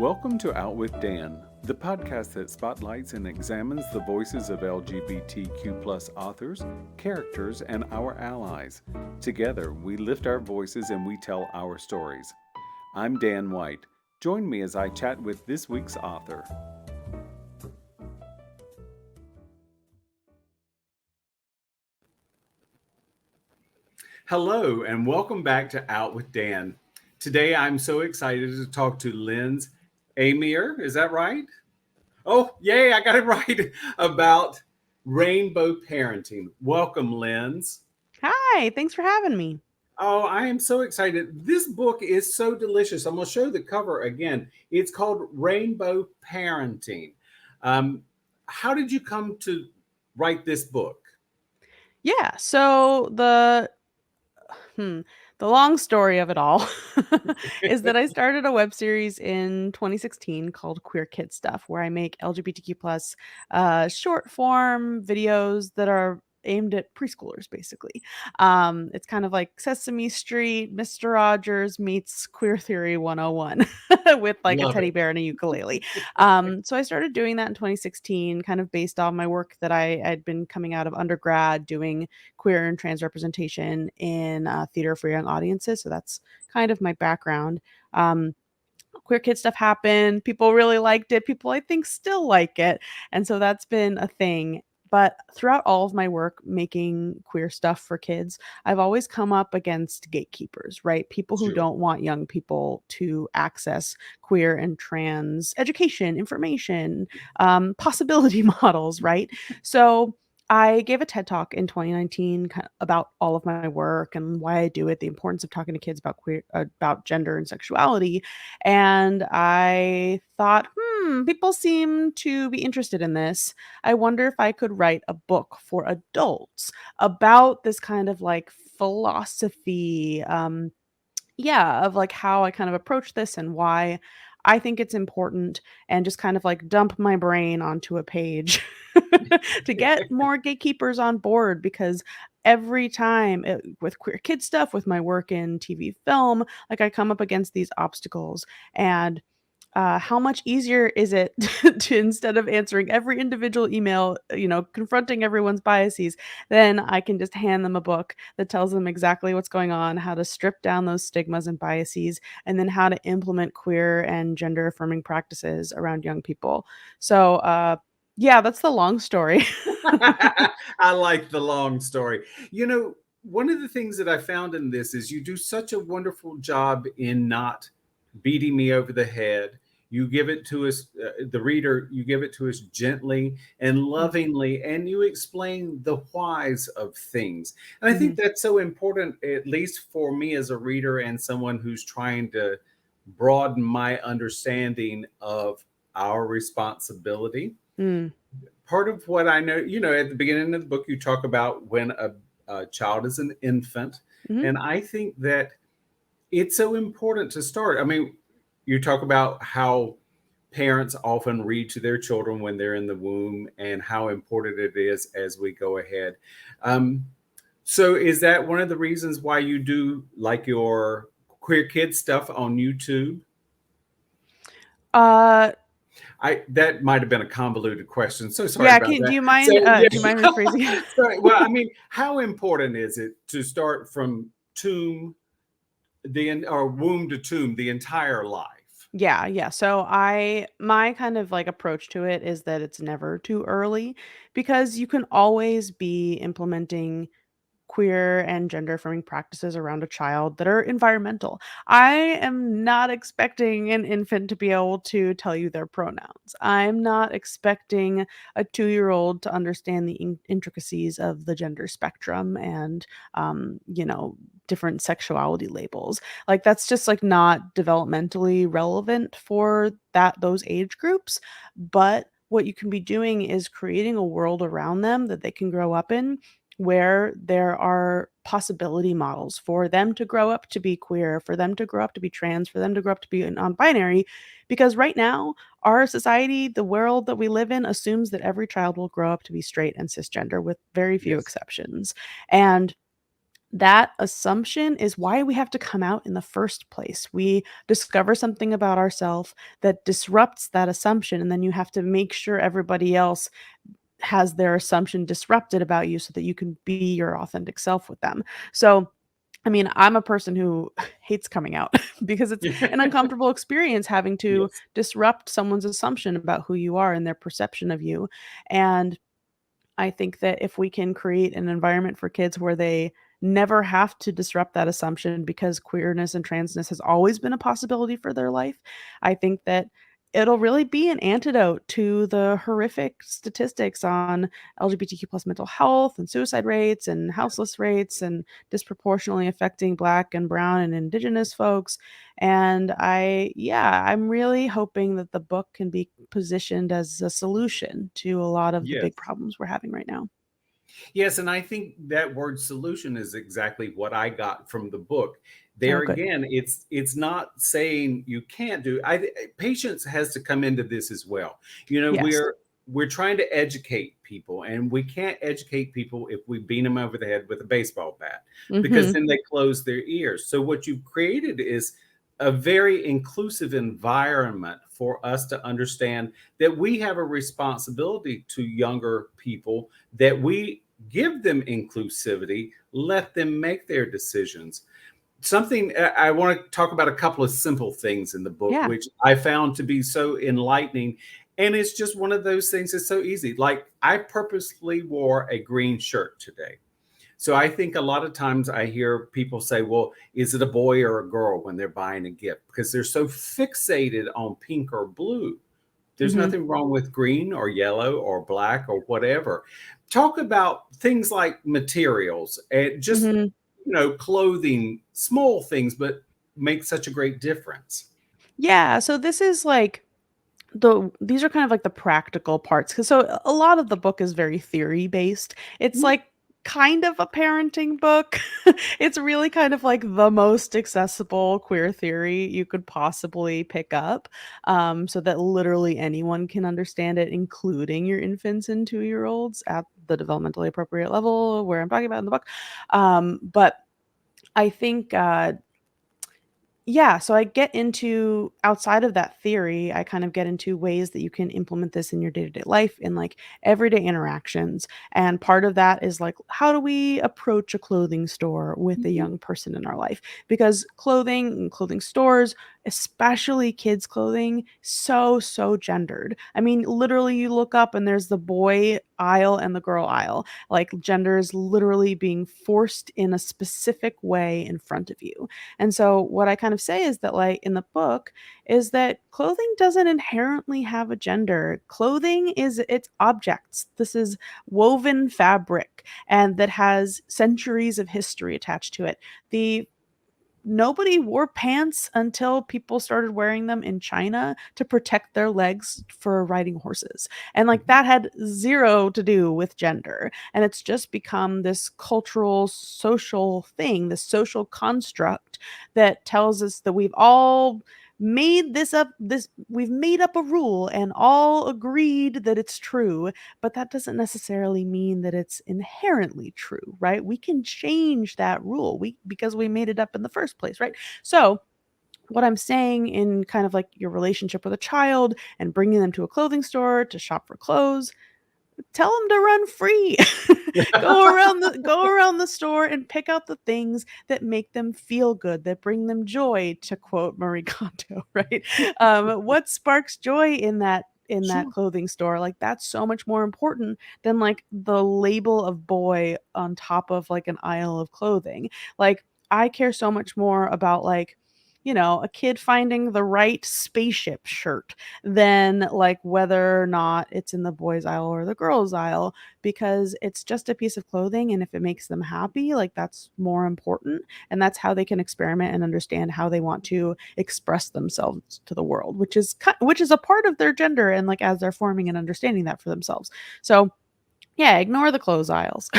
Welcome to Out with Dan, the podcast that spotlights and examines the voices of LGBTQ+ authors, characters, and our allies. Together, we lift our voices and we tell our stories. I'm Dan White. Join me as I chat with this week's author. Hello, and welcome back to Out with Dan. Today, I'm so excited to talk to Lindz Amer. Is that right? Oh, yay, I got it right, about rainbow parenting. Welcome, Lindz. Hi, thanks for having me. Oh, I am so excited. This book is so delicious. I'm going to show the cover again. It's called Rainbow Parenting. How did you come to write this book? Yeah, so the long story of it all is that I started a web series in 2016 called Queer Kid Stuff, where I make LGBTQ plus short form videos that are aimed at preschoolers, basically. It's kind of like Sesame Street, Mr. Rogers meets Queer Theory 101 with like a Love teddy it. bear and a ukulele. So I started doing that in 2016, kind of based on my work that I'd been coming out of undergrad doing queer and trans representation in theater for young audiences. So that's kind of my background. Queer kid stuff happened. People really liked it. People, I think, still like it. And so that's been a thing. But throughout all of my work making queer stuff for kids, I've always come up against gatekeepers, right? People who Sure. don't want young people to access queer and trans education, information, possibility models, right? So I gave a TED talk in 2019 about all of my work and why I do it, the importance of talking to kids about about gender and sexuality. And I thought, people seem to be interested in this. I wonder if I could write a book for adults about this kind of like philosophy, of like how I kind of approach this and why I think it's important, and just kind of like dump my brain onto a page to get more gatekeepers on board, because every time with queer kid stuff, with my work in TV film, like I come up against these obstacles. And how much easier is it to, instead of answering every individual email, confronting everyone's biases, then I can just hand them a book that tells them exactly what's going on, how to strip down those stigmas and biases, and then how to implement queer and gender affirming practices around young people. So, yeah, that's the long story. I like the long story. One of the things that I found in this is you do such a wonderful job in not beating me over the head. You give it to us, the reader, you give it to us gently and lovingly, and you explain the whys of things. And I think Mhm. that's so important, at least for me as a reader and someone who's trying to broaden my understanding of our responsibility. Mm. Part of what I know, at the beginning of the book, you talk about when a child is an infant. Mhm. And I think that it's so important to start. I mean, you talk about how parents often read to their children when they're in the womb and how important it is as we go ahead. Um, so, is that one of the reasons why you do like your queer kid stuff on YouTube? Uh, I That might have been a convoluted question. So sorry yeah, about do that. you So mind, yeah. do you mind rephrasing it? Sorry. Well, I mean, how important is it to start from tomb or womb to tomb the entire life? Yeah, yeah. So my kind of like approach to it is that it's never too early, because you can always be implementing queer and gender affirming practices around a child that are environmental. I am not expecting an infant to be able to tell you their pronouns. I'm not expecting a 2-year-old to understand the intricacies of the gender spectrum and, different sexuality labels. Like that's just like not developmentally relevant for those age groups. But what you can be doing is creating a world around them that they can grow up in, where there are possibility models for them to grow up to be queer, for them to grow up to be trans, for them to grow up to be non-binary. Because right now, our society, the world that we live in, assumes that every child will grow up to be straight and cisgender with very few Yes. exceptions. And that assumption is why we have to come out in the first place. We discover something about ourselves that disrupts that assumption, and then you have to make sure everybody else has their assumption disrupted about you so that you can be your authentic self with them. So, I mean, I'm a person who hates coming out because it's an uncomfortable experience having to Yes. disrupt someone's assumption about who you are and their perception of you. And I think that if we can create an environment for kids where they never have to disrupt that assumption because queerness and transness has always been a possibility for their life, I think that it'll really be an antidote to the horrific statistics on LGBTQ plus mental health and suicide rates and houseless rates and disproportionately affecting Black and Brown and Indigenous folks. And I'm really hoping that the book can be positioned as a solution to a lot of the Yes. big problems we're having right now. Yes, and I think that word solution is exactly what I got from the book. Oh, There good. again, it's not saying you can't do. Patience has to come into this as well. You know, Yes. we're trying to educate people, and we can't educate people if we beat them over the head with a baseball bat, because Mhm. then they close their ears. So what you've created is a very inclusive environment for us to understand that we have a responsibility to younger people, that we give them inclusivity, let them make their decisions. Something I want to talk about, a couple of simple things in the book, Yeah. which I found to be so enlightening. And it's just one of those things that's so easy. Like, I purposely wore a green shirt today. So I think a lot of times I hear people say, well, is it a boy or a girl when they're buying a gift? Because they're so fixated on pink or blue. There's Mhm. nothing wrong with green or yellow or black or whatever. Talk about things like materials and just, Mhm. clothing, small things, but make such a great difference. Yeah, so this is like these are kind of like the practical parts, 'cause so a lot of the book is very theory based. It's Mhm. like kind of a parenting book. It's really kind of like the most accessible queer theory you could possibly pick up, so that literally anyone can understand it, including your infants and 2-year-olds at the developmentally appropriate level where I'm talking about in the book. But I think, yeah, so I get into outside of that theory, I kind of get into ways that you can implement this in your day-to-day life in like everyday interactions. And part of that is like, how do we approach a clothing store with a Mhm. young person in our life? Because clothing and clothing stores, especially kids' clothing, so gendered. I mean, literally, you look up and there's the boy aisle and the girl aisle. Like, gender is literally being forced in a specific way in front of you. And so what I kind of say is that, like, in the book, is that clothing doesn't inherently have a gender. Clothing is it's objects. This is woven fabric and that has centuries of history attached to it. The Nobody wore pants until people started wearing them in China to protect their legs for riding horses. And like Mhm. that had zero to do with gender. And it's just become this cultural, social thing, this social construct that tells us that we've all made this up this we've made up a rule and all agreed that it's true, but that doesn't necessarily mean that it's inherently true, right? We can change that rule because we made it up in the first place, right? So, what I'm saying in kind of like your relationship with a child and bringing them to a clothing store to shop for clothes, tell them to run free. Go around the store and pick out the things that make them feel good, that bring them joy, to quote Marie Kondo, right? What sparks joy in that Sure. clothing store? Like, that's so much more important than like the label of boy on top of like an aisle of clothing. Like, I care so much more about like, a kid finding the right spaceship shirt than like whether or not it's in the boys aisle or the girls aisle, because it's just a piece of clothing, and if it makes them happy, like, that's more important, and that's how they can experiment and understand how they want to express themselves to the world, which is a part of their gender, and like as they're forming and understanding that for themselves. So Yeah, ignore the clothes aisles.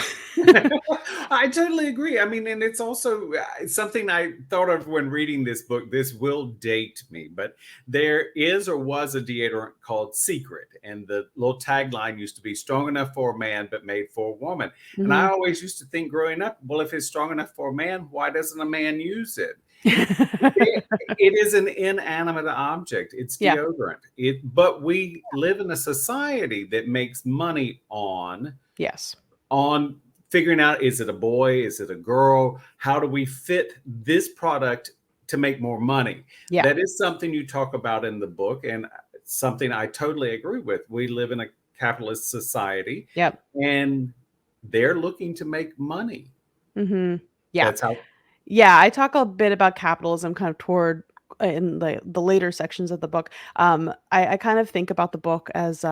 I totally agree. I mean, and it's also something I thought of when reading this book. This will date me, but there is or was a deodorant called Secret, and the little tagline used to be "strong enough for a man, but made for a woman." And I Mhm. always used to think growing up, well, if it's strong enough for a man, why doesn't a man use it? It is an inanimate object. It's Yeah. deodorant. But we live in a society that makes money Yes. on figuring out, is it a boy, is it a girl, how do we fit this product to make more money. Yeah. That is something you talk about in the book, and something I totally agree with. We live in a capitalist society, Yep. and they're looking to make money. Mhm. Yeah. That's how. Yeah, I talk a bit about capitalism kind of toward in the later sections of the book. I kind of think about the book as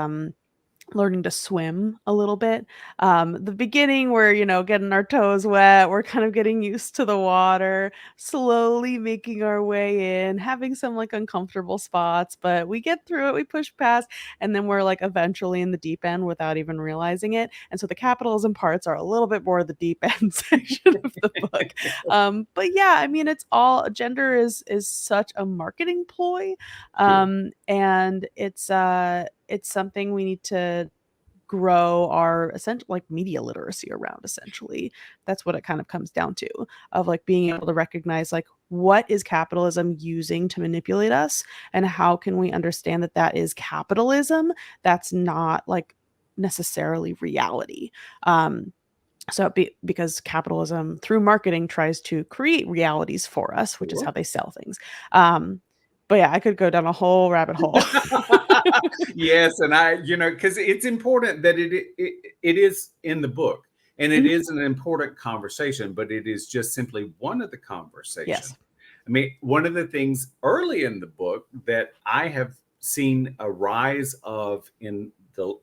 learning to swim a little bit. The beginning, we're, getting our toes wet, we're kind of getting used to the water, slowly making our way in, having some like uncomfortable spots, but we get through it, we push past, and then we're like eventually in the deep end without even realizing it. And so the capitalism parts are a little bit more the deep end section of the book. But yeah, I mean, it's all gender is such a marketing ploy. Yeah. And it's something we need to grow our essential like media literacy around. Essentially, that's what it kind of comes down to, of like being able to recognize like what is capitalism using to manipulate us, and how can we understand that that is capitalism, that's not like necessarily reality. Because capitalism through marketing tries to create realities for us, which is how Sure. they sell things. um but yeah, I could go down a whole rabbit hole. Yes, and because it's important that it is in the book, and it Mhm. is an important conversation, but it is just simply one of the Yes. conversation. I mean, one of the things early in the book that I have seen a rise of in the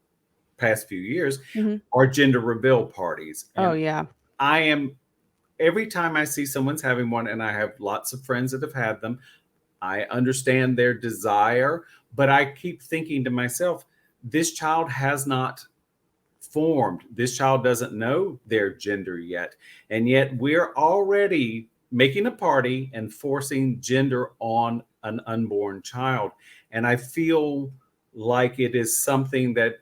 past few years Mhm. are gender reveal parties. Oh, And yeah. I am every time I see someone's having one, and I have lots of friends that have had them, I understand their desire, but I keep thinking to myself, this child has not formed. This child doesn't know their gender yet. And yet we're already making a party and forcing gender on an unborn child. And I feel like it is something that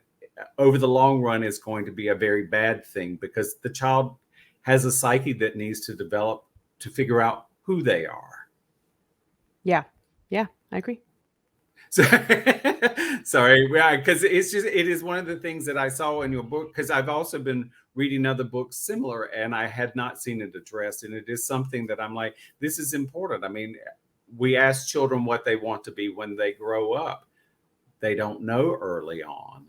over the long run is going to be a very bad thing, because the child has a psyche that needs to develop to figure out who they are. Yeah. Yeah, I agree. So, sorry, yeah, because it is one of the things that I saw in your book. Because I've also been reading other books similar, and I had not seen it addressed. And it is something that I'm like, this is important. I mean, we ask children what they want to be when they grow up. They don't know early on.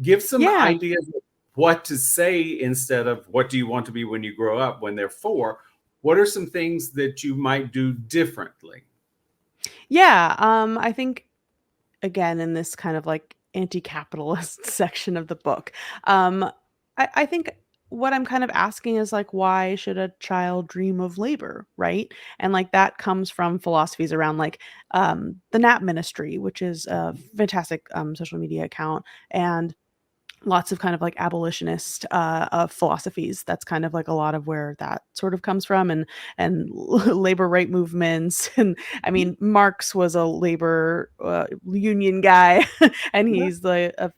Give some Yeah. ideas of what to say instead of what do you want to be when you grow up when they're 4. What are some things that you might do differently? Yeah, I think again in this kind of like anti-capitalist section of the book, um, I think what I'm kind of asking is like, why should a child dream of labor, right? And like that comes from philosophies around like the Nap Ministry, which is a fantastic social media account, and lots of kind of like abolitionist philosophies. That's kind of like a lot of where that sort of comes from, and labor right movements. And I mean, Marx was a labor union guy, and he's the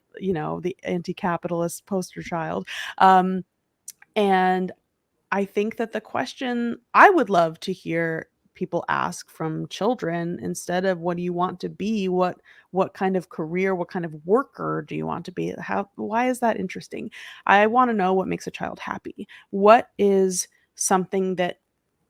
anti-capitalist poster child. Um, and I think that the question I would love to hear people ask from children, instead of what do you want to be, what kind of career, what kind of worker do you want to be? How Why is that interesting? I want to know what makes a child happy. What is something that,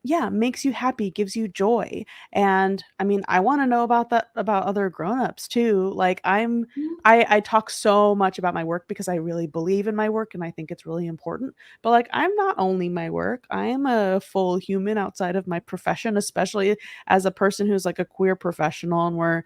yeah, makes you happy, gives you joy. And I mean, I want to know about that, about other grown-ups too. Like I talk so much about my work because I really believe in my work and I think it's really important. But like I'm not only my work. I am a full human outside of my profession, especially as a person who's like a queer professional, and we're,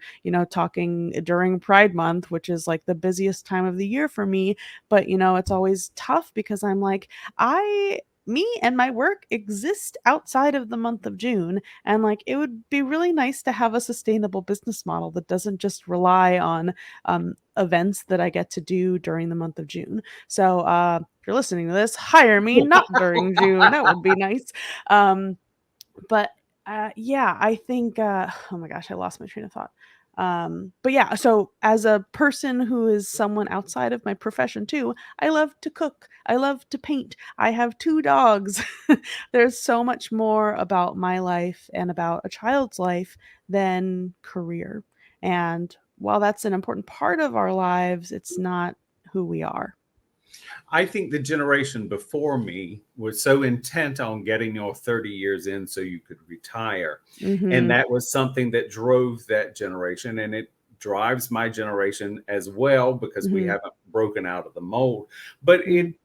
talking during Pride Month, which is like the busiest time of the year for me. But it's always tough because I'm like, I me and my work exist outside of the month of June, and like it would be really nice to have a sustainable business model that doesn't just rely on events that I get to do during the month of June. So if you're listening to this, hire me not during June. That would be nice. But yeah, I think oh my gosh, I lost my train of thought. But yeah, so as a person who is someone outside of my profession too, I love to cook. I love to paint. I have 2 dogs. There's so much more about my life and about a child's life than career. And while that's an important part of our lives, it's not who we are. I think the generation before me was so intent on getting your 30 years in so you could retire. And Mhm. that was something that drove that generation. And it drives my generation as well because we Mhm. haven't broken out of the mold. But Mhm.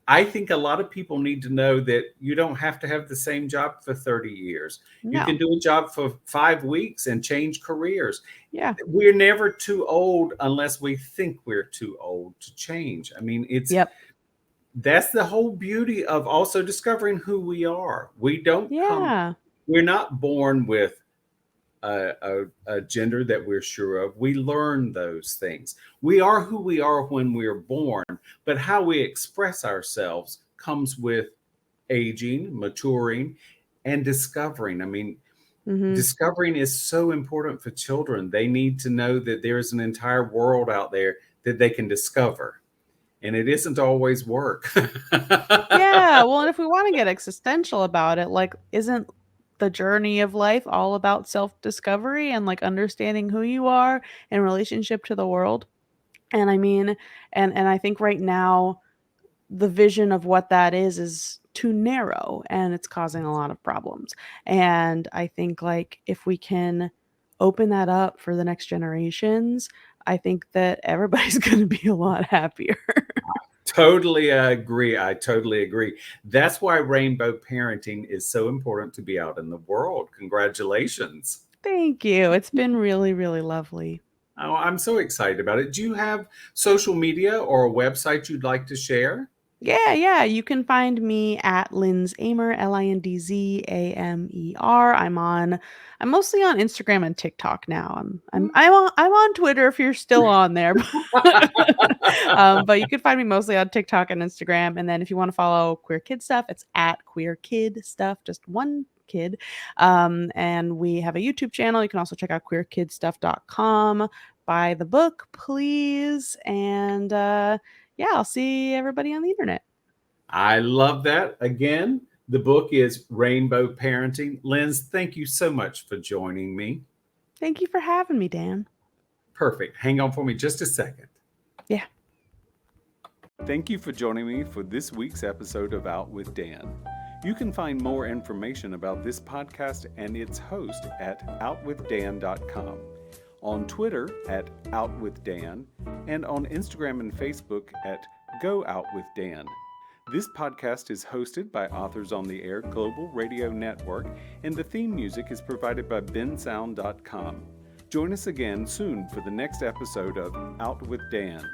I think a lot of people need to know that you don't have to have the same job for 30 years. You can No. do a job for 5 weeks and change careers. Yeah. We're never too old unless we think we're too old to change. I mean, Yep. that's the whole beauty of also discovering who we are. Yeah. We're not born with a gender that we're sure of. We learn those things. We are who we are when we're born, but how we express ourselves comes with aging, maturing, and discovering. I mean, Mhm. discovering is so important for children. They need to know that there's an entire world out there that they can discover, and it isn't always work. Yeah, well, and if we wanna get existential about it, like, isn't the journey of life all about self-discovery and, like, understanding who you are in relationship to the world? And I mean, and I think right now, the vision of what that is too narrow, and it's causing a lot of problems. And I think, like, if we can open that up for the next generations, I think that everybody's gonna be a lot happier. Totally agree. I totally agree. That's why rainbow parenting is so important to be out in the world. Congratulations. Thank you. It's been really, really lovely. Oh, I'm so excited about it. Do you have social media or a website you'd like to share? Yeah, yeah. You can find me at Lindz Amer, LindzAmer. I'm mostly on Instagram and TikTok now. I'm on Twitter if you're still on there. But you can find me mostly on TikTok and Instagram. And then if you want to follow Queer Kid Stuff, it's at Queer Kid Stuff, just one kid. And we have a YouTube channel. You can also check out queerkidstuff.com. Buy the book, please. And yeah, I'll see everybody on the internet. I love that. Again, the book is Rainbow Parenting. Lindz, thank you so much for joining me. Thank you for having me, Dan. Perfect. Hang on for me just a second. Yeah. Thank you for joining me for this week's episode of Out with Dan. You can find more information about this podcast and its host at outwithdan.com, on Twitter at OutWithDan, and on Instagram and Facebook at Go Out with Dan. This podcast is hosted by Authors on the Air Global Radio Network, and the theme music is provided by bensound.com. Join us again soon for the next episode of Out with Dan.